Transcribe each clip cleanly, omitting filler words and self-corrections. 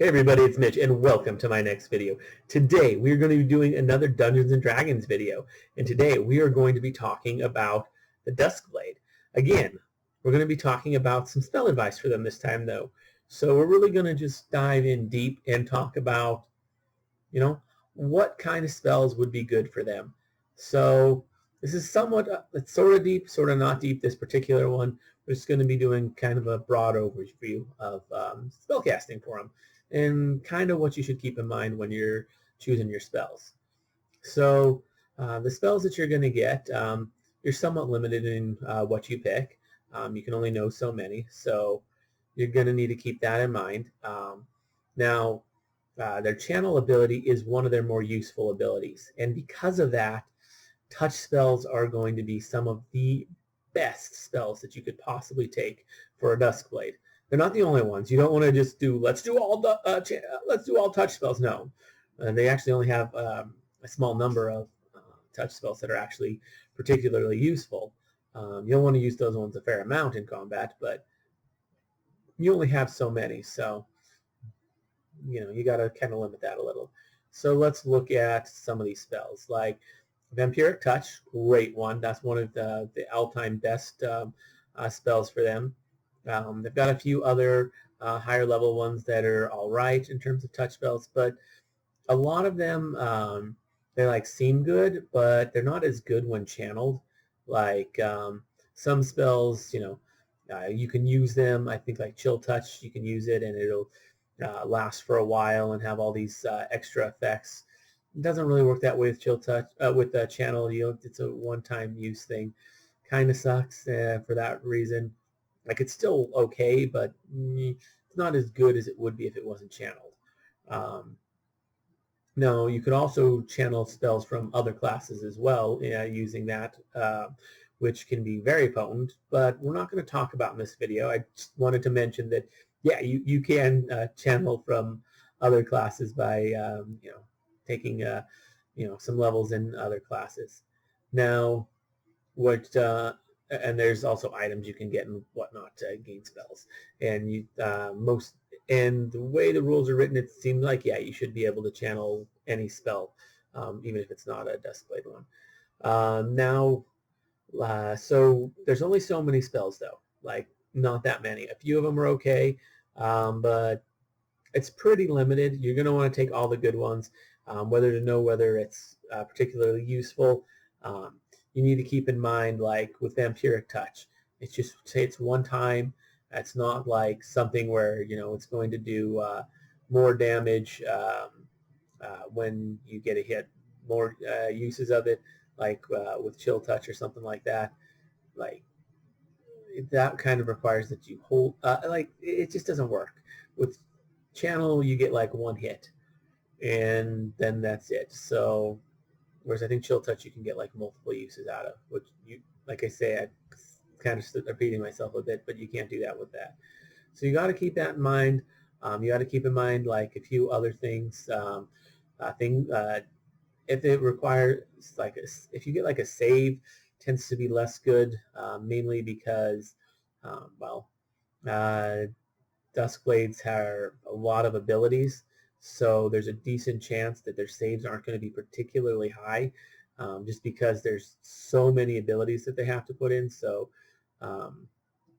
Hey everybody, it's Mitch and welcome to my next video. Today we are going to be doing another Dungeons & Dragons video, and today we are going to be talking about the Duskblade. Again, we're going to be talking about some spell advice for them this time though. So we're really going to just dive in deep and talk about, what kind of spells would be good for them. So this is somewhat, it's sort of deep, sort of not deep, this particular one. We're just going to be doing kind of a broad overview of spellcasting for them, and kind of what you should keep in mind when you're choosing your spells. So the spells that you're going to get, you're somewhat limited in what you pick. You can only know so many, so you're going to need to keep that in mind. Now, their channel ability is one of their more useful abilities, and because of that, touch spells are going to be some of the best spells that you could possibly take for a Duskblade. They're not the only ones. You don't want to just do let's do all touch spells. No, they actually only have a small number of touch spells that are actually particularly useful. You'll want to use those ones a fair amount in combat, but you only have so many, so you got to kind of limit that a little. So let's look at some of these spells, like Vampiric Touch, great one. That's one of the all-time best spells for them. They've got a few other higher level ones that are all right in terms of touch spells, but a lot of them they seem good, but they're not as good when channeled. Like some spells, you can use them. I think like Chill Touch, you can use it and it'll last for a while and have all these extra effects. It doesn't really work that way with Chill Touch, with the channel. It's a one-time use thing. Kind of sucks for that reason. Like, it's still okay, but it's not as good as it would be if it wasn't channeled. Now, you could also channel spells from other classes as well using that, which can be very potent, but we're not going to talk about in this video. I just wanted to mention that, yeah, you can channel from other classes by, taking, some levels in other classes. Now, and there's also items you can get and whatnot to gain spells. And and the way the rules are written, it seems like, yeah, you should be able to channel any spell, even if it's not a Duskblade one. So there's only so many spells though, like not that many. A few of them are okay, but it's pretty limited. You're going to want to take all the good ones, whether it's particularly useful. You need to keep in mind, like with Vampiric Touch, it's just, say it's one time. It's not like something where it's going to do more damage when you get a hit. More uses of it, like with Chill Touch or something like that. Like that kind of requires that you hold. It just doesn't work. With Channel, you get like one hit, and then that's it. So, whereas I think Chill Touch you can get like multiple uses out of, which like I say, I kind of repeating myself a bit, but you can't do that with that. So you got to keep that in mind. You got to keep in mind like a few other things. If it requires if you get like a save, tends to be less good, mainly because Duskblades have a lot of abilities, so there's a decent chance that their saves aren't going to be particularly high, just because there's so many abilities that they have to put in. So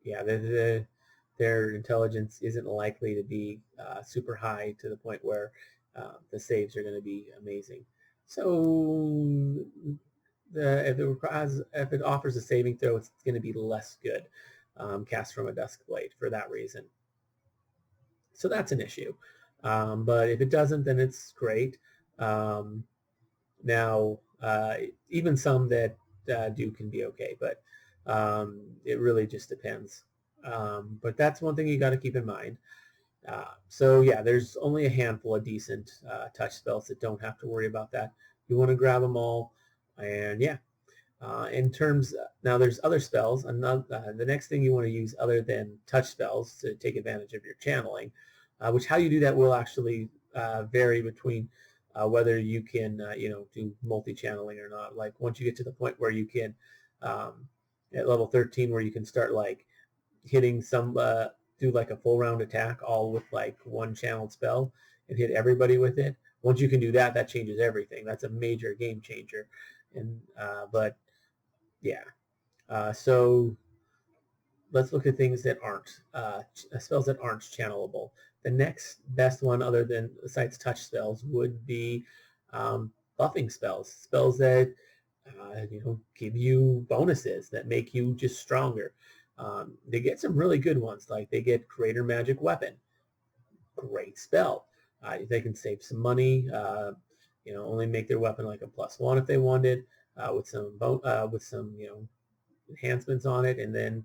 yeah, their intelligence isn't likely to be super high to the point where the saves are going to be amazing. So if it offers a saving throw, it's going to be less good cast from a Duskblade for that reason. So that's an issue. But if it doesn't, then it's great. Now, even some that do can be okay, but it really just depends. But that's one thing you got to keep in mind. So yeah, there's only a handful of decent touch spells that don't have to worry about that. You want to grab them all, and yeah. In terms, now there's other spells. The next thing you want to use other than touch spells to take advantage of your channeling, which how you do that will actually vary between whether you can do multi-channeling or not. Like once you get to the point where you can, at level 13, where you can start like hitting some do like a full round attack all with like one channeled spell and hit everybody with it. Once you can do that, that changes everything. That's a major game changer. And but yeah, so let's look at things that aren't spells that aren't channelable. The next best one, other than besides touch spells, would be buffing spells. Spells that give you bonuses that make you just stronger. They get some really good ones, like they get Greater Magic Weapon. Great spell. They can save some money. Only make their weapon like a +1 if they wanted, with some enhancements on it, and then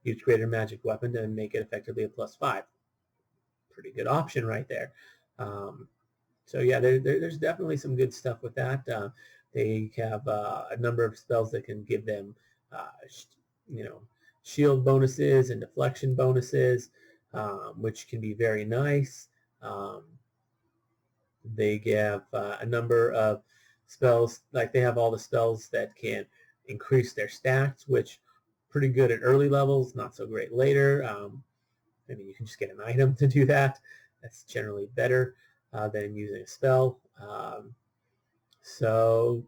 use Greater Magic Weapon to make it effectively a +5. Pretty good option right there. So yeah, there's definitely some good stuff with that. They have a number of spells that can give them, shield bonuses and deflection bonuses, which can be very nice. They give a number of spells, like they have all the spells that can increase their stats, which pretty good at early levels, not so great later. I mean, you can just get an item to do that. That's generally better than using a spell. So,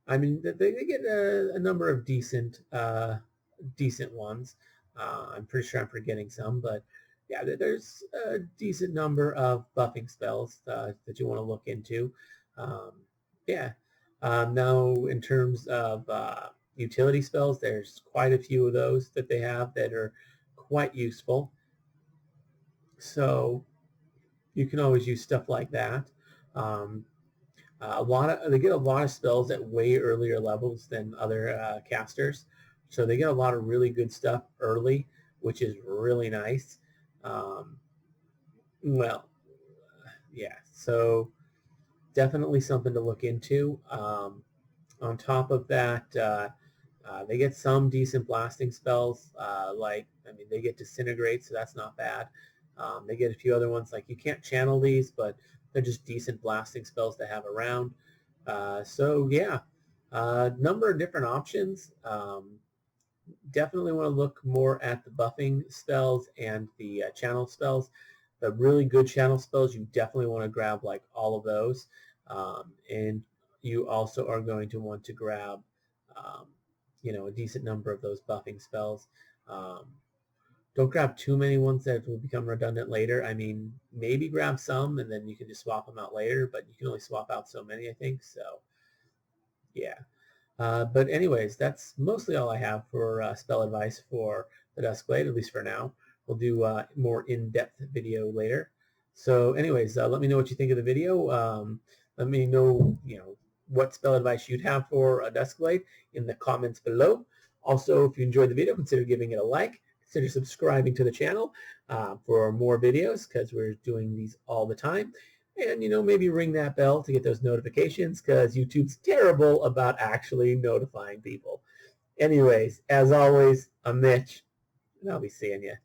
I mean, they get a number of decent ones. I'm pretty sure I'm forgetting some, but yeah, there's a decent number of buffing spells that you want to look into. Now, in terms of utility spells, there's quite a few of those that they have that are quite useful. So you can always use stuff like that. They get a lot of spells at way earlier levels than other casters, so they get a lot of really good stuff early, which is really nice. So definitely something to look into. On top of that, they get some decent blasting spells, they get Disintegrate, so that's not bad. They get a few other ones, like you can't channel these, but they're just decent blasting spells to have around. Number of different options. Definitely want to look more at the buffing spells and the channel spells. The really good channel spells, you definitely want to grab like all of those. And you also are going to want to grab a decent number of those buffing spells. Don't grab too many ones that will become redundant later. I mean, maybe grab some and then you can just swap them out later, but you can only swap out so many, I think. So, yeah. But anyways, that's mostly all I have for spell advice for the Duskblade, at least for now. We'll do more in-depth video later. So anyways, let me know what you think of the video. Let me know, what spell advice you'd have for a Duskblade in the comments below. Also, if you enjoyed the video, consider giving it a like. Consider subscribing to the channel for more videos, because we're doing these all the time. And, maybe ring that bell to get those notifications, because YouTube's terrible about actually notifying people. Anyways, as always, I'm Mitch, and I'll be seeing you